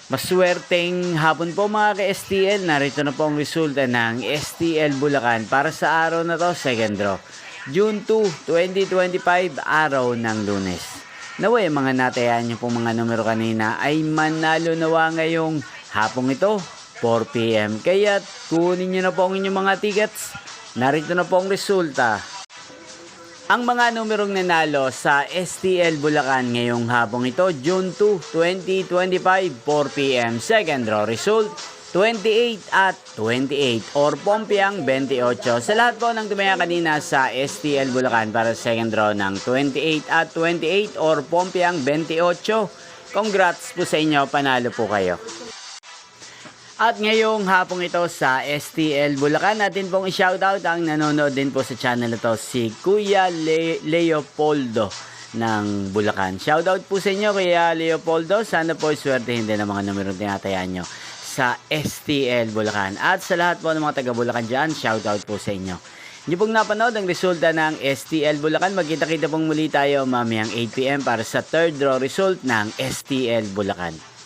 Maswerteng hapon po mga ka-STL. Narito na po ang resulta ng STL Bulacan para sa araw na to, second draw. June 2, 2025, araw ng Lunes. Naway, mga natayaan nyo pong mga numero kanina ay manalo nawa ngayong hapong ito, 4 PM. Kaya kunin nyo na po ang inyong mga tickets. Narito na po ang resulta. Ang mga numerong nanalo sa STL Bulacan ngayong hapong ito, June 2, 2025, 4 PM. Second draw result, 28 at 28 or Pompiang 28. Sa lahat po ng tumaya kanina sa STL Bulacan para sa second draw ng 28 at 28 or Pompiang 28. Congrats po sa inyo, panalo po kayo. At ngayong hapong ito sa STL Bulacan, natin pong i-shoutout ang nanonood din po sa channel na to, si Kuya Leopoldo ng Bulacan. Shoutout po sa inyo, Kuya Leopoldo. Sana po iswertehin din ang mga numero tinatayaan nyo sa STL Bulacan. At sa lahat po ng mga taga Bulacan dyan, shoutout po sa inyo. Hindi pong napanood ang resulta ng STL Bulacan. Magkita-kita pong muli tayo mamayang 8 PM para sa third draw result ng STL Bulacan.